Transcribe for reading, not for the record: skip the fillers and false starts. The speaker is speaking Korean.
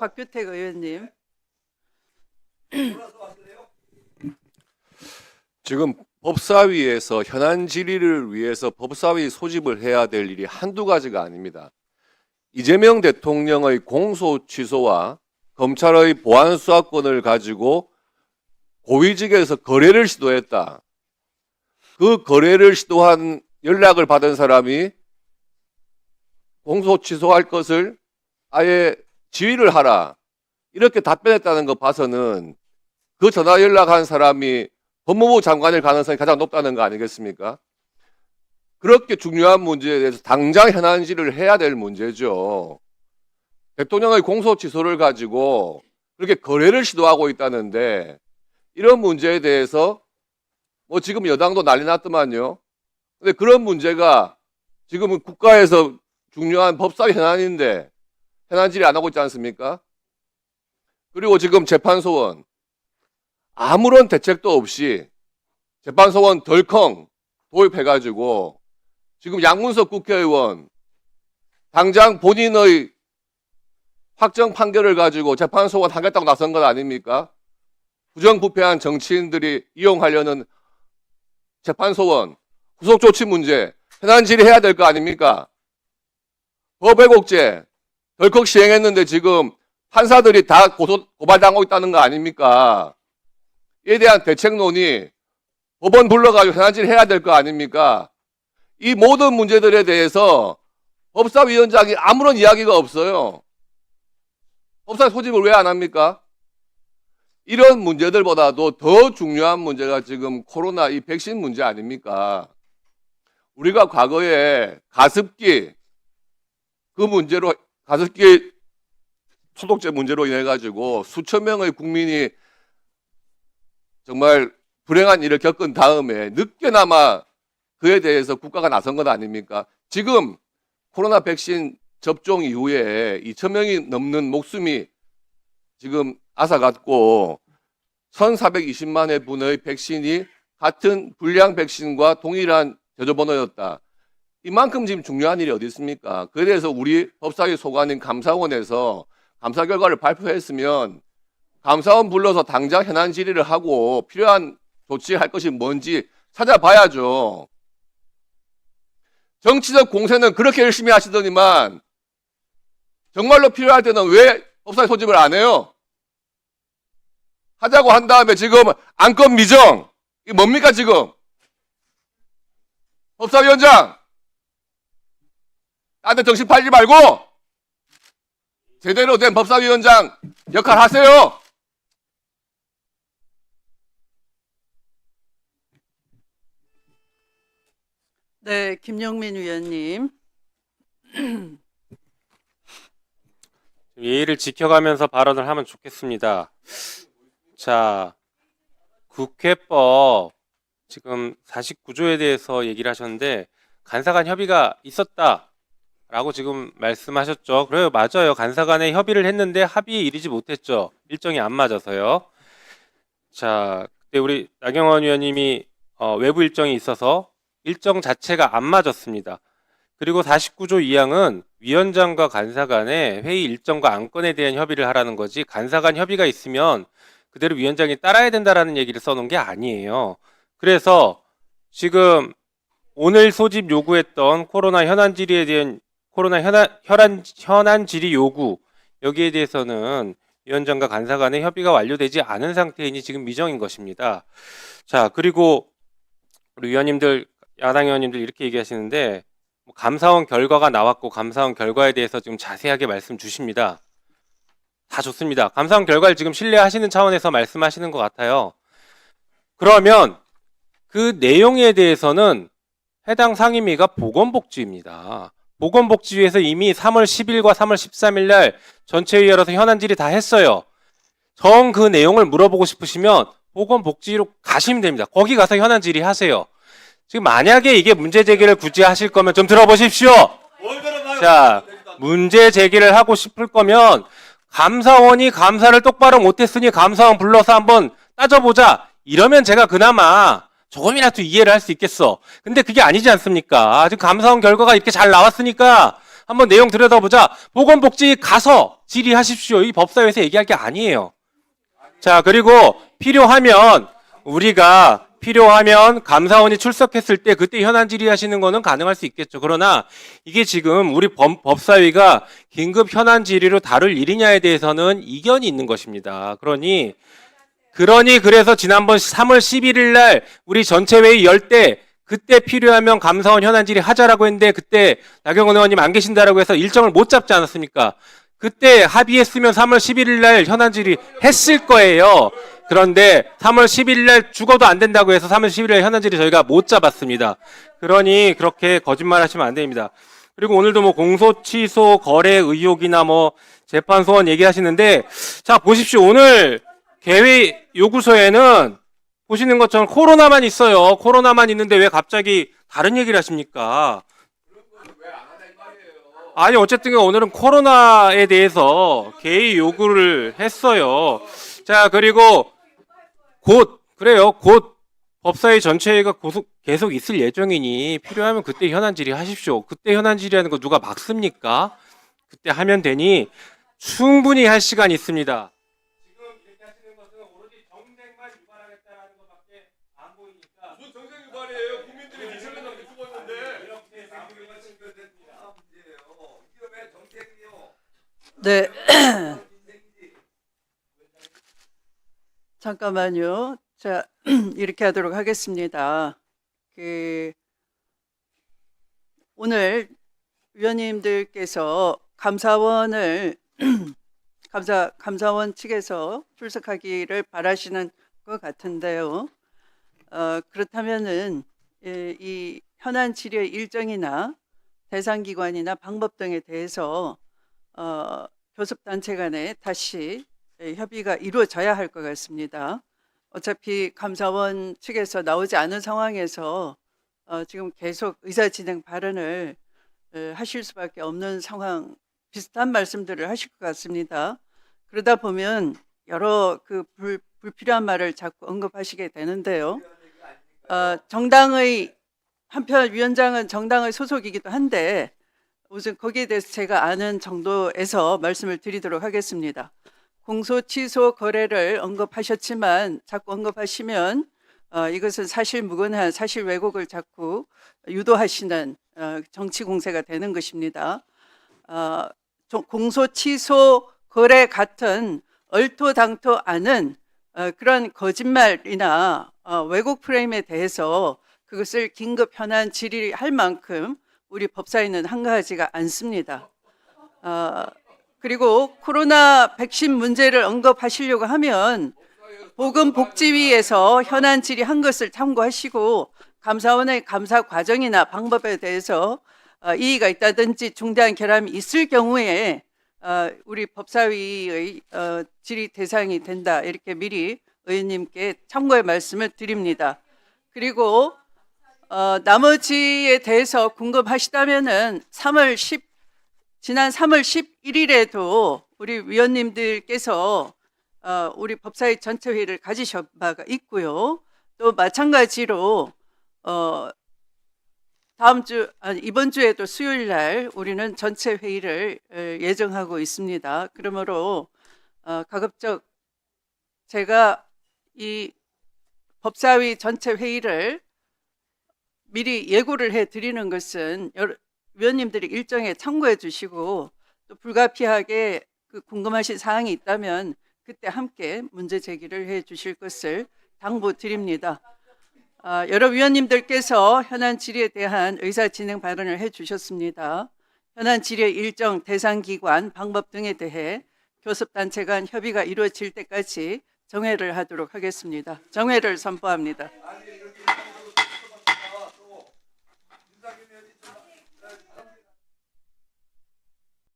곽규택 의원님. 지금 법사위에서 현안 질의를 위해서 법사위 소집을 해야 될 일이 한두 가지가 아닙니다. 이재명 대통령의 공소 취소와 검찰의 보안 수사권을 가지고 고위직에서 거래를 시도했다. 그 거래를 시도한 연락을 받은 사람이 공소 취소할 것을 아예 지휘를 하라. 이렇게 답변했다는 거 봐서는 그 전화 연락한 사람이 법무부 장관일 가능성이 가장 높다는 거 아니겠습니까? 그렇게 중요한 문제에 대해서 당장 현안 질의를 해야 될 문제죠. 대통령의 공소 취소를 가지고 그렇게 거래를 시도하고 있다는데 이런 문제에 대해서 뭐 지금 여당도 난리 났더만요. 근데 그런 문제가 지금은 국가에서 중요한 법사위 현안인데 현안 질의 안 하고 있지 않습니까? 그리고 지금 재판소원 아무런 대책도 없이 재판소원 덜컹 도입해가지고 지금 양문석 국회의원 당장 본인의 확정 판결을 가지고 재판소원 하겠다고 나선 것 아닙니까? 부정부패한 정치인들이 이용하려는 재판소원 후속조치 문제 현안 질의해야 될 거 아닙니까? 법왜곡죄 덜컥 시행했는데 지금 판사들이 다 고발당하고 있다는 거 아닙니까? 이에 대한 대책 논의 법원 불러가지고 현안 질의해야 될 거 아닙니까? 이 모든 문제들에 대해서 법사위원장이 아무런 이야기가 없어요. 법사위 소집을 왜 안 합니까? 이런 문제들보다도 더 중요한 문제가 지금 코로나 이 백신 문제 아닙니까? 우리가 과거에 가습기 그 문제로 가습기 소독제 문제로 인해 가지고 수천 명의 국민이 정말 불행한 일을 겪은 다음에 늦게나마 그에 대해서 국가가 나선 것 아닙니까? 지금 코로나 백신 접종 이후에 2,000명이 넘는 목숨이 지금 앗아갔고 1,420만 회분의 백신이 같은 불량 백신과 동일한 제조번호였다. 이만큼 지금 중요한 일이 어디 있습니까? 그에 대해서 우리 법사위 소관인 감사원에서 감사 결과를 발표했으면 감사원 불러서 당장 현안 질의를 하고 필요한 조치할 것이 뭔지 찾아봐야죠. 정치적 공세는 그렇게 열심히 하시더니만 정말로 필요할 때는 왜 법사위 소집을 안 해요? 하자고 한 다음에 지금 안건 미정 이게 뭡니까 지금? 법사위원장 나한테 정신 팔지 말고 제대로 된 법사위원장 역할 하세요. 네, 김영민 위원님. 예의를 지켜가면서 발언을 하면 좋겠습니다. 자, 국회법 지금 49조에 대해서 얘기를 하셨는데 간사 간 협의가 있었다라고 지금 말씀하셨죠. 그래요, 맞아요. 간사 간에 협의를 했는데 합의에 이르지 못했죠. 일정이 안 맞아서요. 자, 그때 우리 나경원 위원님이 외부 일정이 있어서 일정 자체가 안 맞았습니다. 그리고 49조 2항은 위원장과 간사 간의 회의 일정과 안건에 대한 협의를 하라는 거지 간사 간 협의가 있으면 그대로 위원장이 따라야 된다라는 얘기를 써놓은 게 아니에요. 그래서 지금 오늘 소집 요구했던 코로나 현안 질의에 대한 현안 질의 요구 여기에 대해서는 위원장과 간사 간의 협의가 완료되지 않은 상태이니 지금 미정인 것입니다. 자, 그리고 우리 위원님들 야당 의원님들 이렇게 얘기하시는데 감사원 결과가 나왔고 감사원 결과에 대해서 지금 자세하게 말씀 주십니다. 다 좋습니다. 감사원 결과를 지금 신뢰하시는 차원에서 말씀하시는 것 같아요. 그러면 그 내용에 대해서는 해당 상임위가 보건복지위입니다. 보건복지위에서 이미 3월 10일과 3월 13일 날 전체회의 열어서 현안 질의 다 했어요. 정 그 내용을 물어보고 싶으시면 보건복지위로 가시면 됩니다. 거기 가서 현안 질의 하세요. 지금 만약에 이게 문제 제기를 굳이 하실 거면 좀 들어보십시오. 자, 문제 제기를 하고 싶을 거면 감사원이 감사를 똑바로 못했으니 감사원 불러서 한번 따져보자. 이러면 제가 그나마 조금이라도 이해를 할 수 있겠어. 근데 그게 아니지 않습니까? 지금 감사원 결과가 이렇게 잘 나왔으니까 한번 내용 들여다보자. 보건복지 가서 질의하십시오. 이 법사위에서 얘기할 게 아니에요. 자, 그리고 우리가 필요하면 감사원이 출석했을 때 그때 현안 질의하시는 거는 가능할 수 있겠죠. 그러나 이게 지금 우리 법사위가 긴급 현안 질의로 다룰 일이냐에 대해서는 이견이 있는 것입니다. 그러니 그래서 지난번 3월 11일 날 우리 전체 회의 열 때 그때 필요하면 감사원 현안 질의 하자라고 했는데 그때 나경원 의원님 안 계신다라고 해서 일정을 못 잡지 않았습니까? 그때 합의했으면 3월 11일 날 현안 질의 했을 거예요. 그런데 3월 11일 날 죽어도 안 된다고 해서 3월 11일 날 현안 질의 저희가 못 잡았습니다. 그러니 그렇게 거짓말 하시면 안 됩니다. 그리고 오늘도 뭐 공소 취소 거래 의혹이나 뭐 재판 소원 얘기하시는데 자 보십시오. 오늘 개회 요구서에는 보시는 것처럼 코로나만 있어요. 코로나만 있는데 왜 갑자기 다른 얘기를 하십니까? 아니 어쨌든 오늘은 코로나에 대해서 개의 요구를 했어요. 자 그리고 곧 법사위 전체회의가 계속 있을 예정이니 필요하면 그때 현안 질의하십시오. 그때 현안 질의하는 거 누가 막습니까? 그때 하면 되니 충분히 할 시간이 있습니다. 지금 이렇게 하시는 것은 오로지 정쟁만 유발하겠다는 것밖에 안 보이니까 무슨 정쟁 유발이에요? 국민들이 기승전결 죽었는데 이렇게 상황이 진행됩니다. 네. 잠깐만요. 자, 이렇게 하도록 하겠습니다. 오늘 위원님들께서 감사원을 감사원 측에서 출석하기를 바라시는 것 같은데요. 그렇다면은 이 현안 질의 일정이나 대상 기관이나 방법 등에 대해서 교섭단체 간에 다시 협의가 이루어져야 할 것 같습니다. 어차피 감사원 측에서 나오지 않은 상황에서 지금 계속 의사진행 발언을 하실 수밖에 없는 상황, 비슷한 말씀들을 하실 것 같습니다. 그러다 보면 여러 불필요한 말을 자꾸 언급하시게 되는데요. 정당의 한편 위원장은 정당의 소속이기도 한데 우선 거기에 대해서 제가 아는 정도에서 말씀을 드리도록 하겠습니다. 공소 취소 거래를 언급하셨지만 자꾸 언급하시면 이것은 사실무근한 사실 왜곡을 자꾸 유도하시는 정치 공세가 되는 것입니다. 공소 취소 거래 같은 얼토당토 않은 그런 거짓말이나 왜곡 프레임에 대해서 그것을 긴급 현안 질의할 만큼 우리 법사위는 한가하지가 않습니다. 그리고 코로나 백신 문제를 언급하시려고 하면 보건복지위에서 현안 질의한 것을 참고하시고 감사원의 감사 과정이나 방법에 대해서 이의가 있다든지 중대한 결함이 있을 경우에 우리 법사위의 질의 대상이 된다. 이렇게 미리 의원님께 참고의 말씀을 드립니다. 그리고 나머지에 대해서 궁금하시다면은 지난 3월 11일에도 우리 위원님들께서 우리 법사위 전체 회의를 가지신 바가 있고요. 또 마찬가지로 이번 주에도 수요일 날 우리는 전체 회의를 예정하고 있습니다. 그러므로 가급적 제가 이 법사위 전체 회의를 미리 예고를 해 드리는 것은 위원님들이 일정에 참고해 주시고 또 불가피하게 궁금하신 사항이 있다면 그때 함께 문제 제기를 해 주실 것을 당부드립니다. 여러 위원님들께서 현안 질의에 대한 의사 진행 발언을 해 주셨습니다. 현안 질의 일정, 대상 기관, 방법 등에 대해 교섭단체 간 협의가 이루어질 때까지 정회를 하도록 하겠습니다. 정회를 선포합니다.